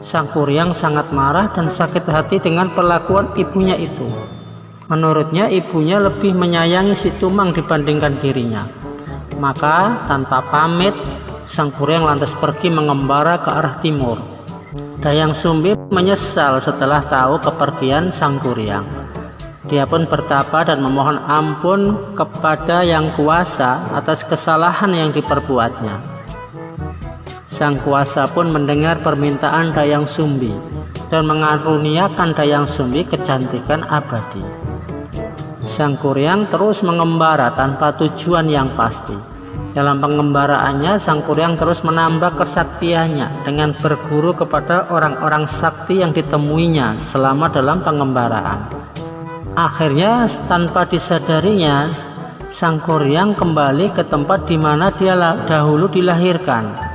Sang Kuryang sangat marah dan sakit hati dengan perlakuan ibunya itu. Menurutnya ibunya lebih menyayangi si Tumang dibandingkan dirinya. Maka tanpa pamit, Sang Kuryang lantas pergi mengembara ke arah timur. Dayang Sumbi menyesal setelah tahu kepergian Sang Kuryang. Dia pun bertapa dan memohon ampun kepada Yang Kuasa atas kesalahan yang diperbuatnya. Sang Kuasa pun mendengar permintaan Dayang Sumbi dan mengaruniakan Dayang Sumbi kecantikan abadi. Sang Kuryang terus mengembara tanpa tujuan yang pasti. Dalam pengembaraannya, Sang Kuryang terus menambah kesaktiannya dengan berguru kepada orang-orang sakti yang ditemuinya selama dalam pengembaraan. Akhirnya, tanpa disadarinya, Sang Kuryang kembali ke tempat di mana dia dahulu dilahirkan.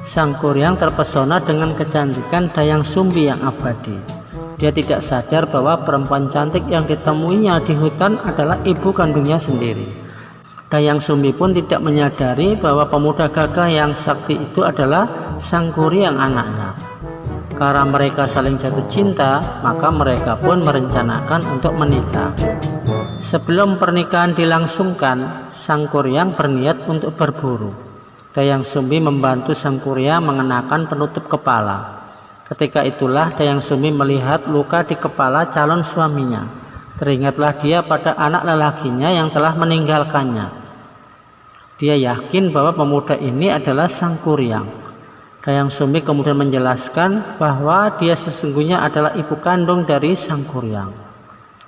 Sang Kuryang terpesona dengan kecantikan Dayang Sumbi yang abadi. Dia tidak sadar bahwa perempuan cantik yang ditemuinya di hutan adalah ibu kandungnya sendiri. Dayang Sumbi pun tidak menyadari bahwa pemuda gagah yang sakti itu adalah Sang Kuryang anaknya. Karena mereka saling jatuh cinta, maka mereka pun merencanakan untuk menikah. Sebelum pernikahan dilangsungkan, Sang Kuryang berniat untuk berburu. Dayang Sumbi membantu Sang Kuryang mengenakan penutup kepala. Ketika itulah Dayang Sumbi melihat luka di kepala calon suaminya. Teringatlah dia pada anak lelakinya yang telah meninggalkannya. Dia yakin bahwa pemuda ini adalah Sang Kuryang. Dayang Sumbi kemudian menjelaskan bahwa dia sesungguhnya adalah ibu kandung dari Sang Kuryang.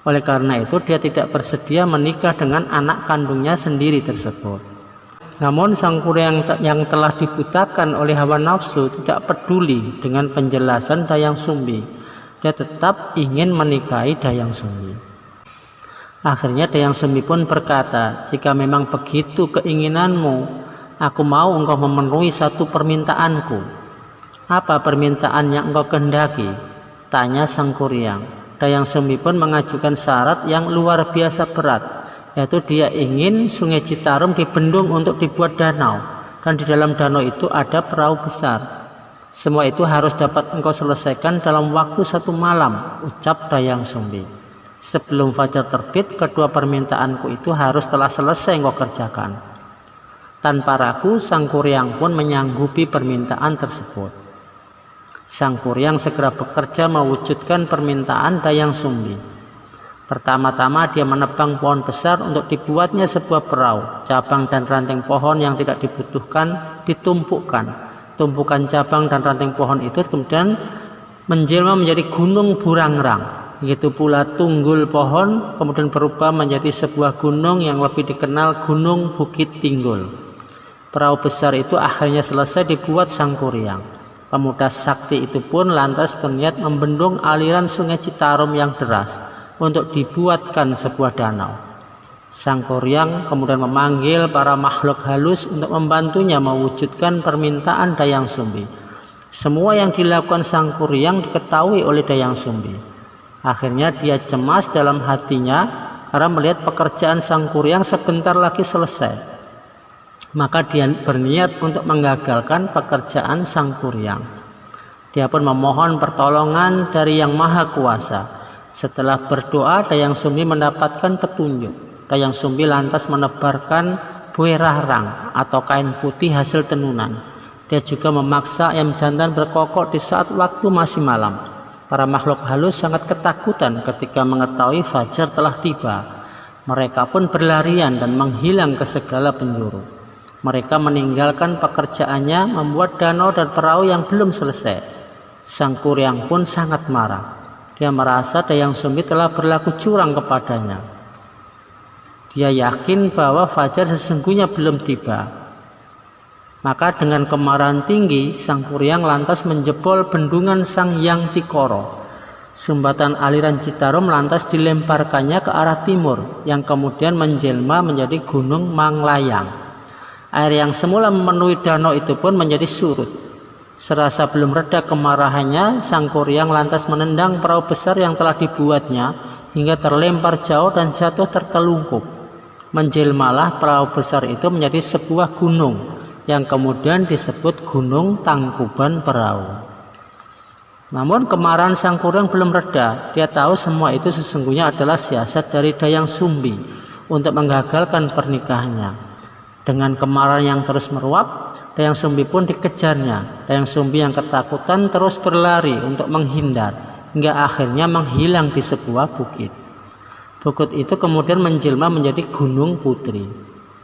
Oleh karena itu dia tidak bersedia menikah dengan anak kandungnya sendiri tersebut. Namun Sang Kuryang yang telah dibutakan oleh hawa nafsu tidak peduli dengan penjelasan Dayang Sumbi. Dia tetap ingin menikahi Dayang Sumbi. Akhirnya Dayang Sumbi pun berkata, "Jika memang begitu keinginanmu, aku mau engkau memenuhi satu permintaanku." "Apa permintaan yang engkau kehendaki?" tanya Sang Kuryang. Dayang Sumbi pun mengajukan syarat yang luar biasa berat, yaitu dia ingin Sungai Citarum dibendung untuk dibuat danau, dan di dalam danau itu ada perahu besar. Semua itu harus dapat engkau selesaikan dalam waktu 1 malam, ucap Dayang Sumbi. Sebelum fajar terbit, kedua permintaanku itu harus telah selesai engkau kerjakan. Tanpa ragu, Sang Kuryang pun menyanggupi permintaan tersebut. Sang Kuryang segera bekerja mewujudkan permintaan Dayang Sumbi. Pertama-tama dia menebang pohon besar untuk dibuatnya sebuah perahu. Cabang dan ranting pohon yang tidak dibutuhkan ditumpukkan. Tumpukan cabang dan ranting pohon itu kemudian menjelma menjadi gunung burangrang. Begitu pula tunggul pohon kemudian berubah menjadi sebuah gunung yang lebih dikenal Gunung Bukit Tinggul. Perahu besar itu akhirnya selesai dibuat Sang Kuryang. Pemuda sakti itu pun lantas berniat membendung aliran Sungai Citarum yang deras untuk dibuatkan sebuah danau. Sang Kuryang kemudian memanggil para makhluk halus untuk membantunya mewujudkan permintaan Dayang Sumbi. Semua yang dilakukan Sang Kuryang diketahui oleh Dayang Sumbi. Akhirnya dia cemas dalam hatinya karena melihat pekerjaan Sang Kuryang sebentar lagi selesai. Maka dia berniat untuk menggagalkan pekerjaan Sang Kuryang. Dia pun memohon pertolongan dari Yang Maha Kuasa. Setelah berdoa, Dayang Sumbi mendapatkan petunjuk. Dayang Sumbi lantas menebarkan buih rahrang atau kain putih hasil tenunan. Dia juga memaksa ayam jantan berkokok di saat waktu masih malam. Para makhluk halus sangat ketakutan ketika mengetahui fajar telah tiba. Mereka pun berlarian dan menghilang ke segala penjuru. Mereka meninggalkan pekerjaannya membuat danau dan perahu yang belum selesai. Sang Kuryang pun sangat marah. Dia merasa Dayang Sumbi telah berlaku curang kepadanya. Dia yakin bahwa fajar sesungguhnya belum tiba. Maka dengan kemarahan tinggi, Sang Kuryang lantas menjebol bendungan Sang Hyang Tikoro. Sumbatan aliran Citarum lantas dilemparkannya ke arah timur, yang kemudian menjelma menjadi Gunung Manglayang. Air yang semula memenuhi danau itu pun menjadi surut. Serasa belum reda kemarahannya, Sang Kuryang lantas menendang perahu besar yang telah dibuatnya hingga terlempar jauh dan jatuh tertelungkup. Menjelmalah perahu besar itu menjadi sebuah gunung yang kemudian disebut Gunung Tangkuban Perahu. Namun kemarahan sang kuryang belum reda. Dia tahu semua itu sesungguhnya adalah siasat dari Dayang Sumbi untuk menggagalkan pernikahannya. Dengan kemarahan yang terus meluap, Dayang Sumbi pun dikejarnya. Dayang Sumbi yang ketakutan terus berlari untuk menghindar, hingga akhirnya menghilang di sebuah bukit. Bukit itu kemudian menjelma menjadi Gunung Putri.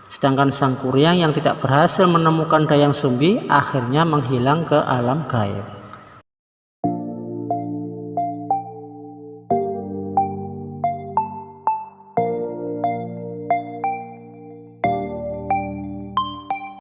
Sedangkan sang kuryang yang tidak berhasil menemukan Dayang Sumbi akhirnya menghilang ke alam gaib.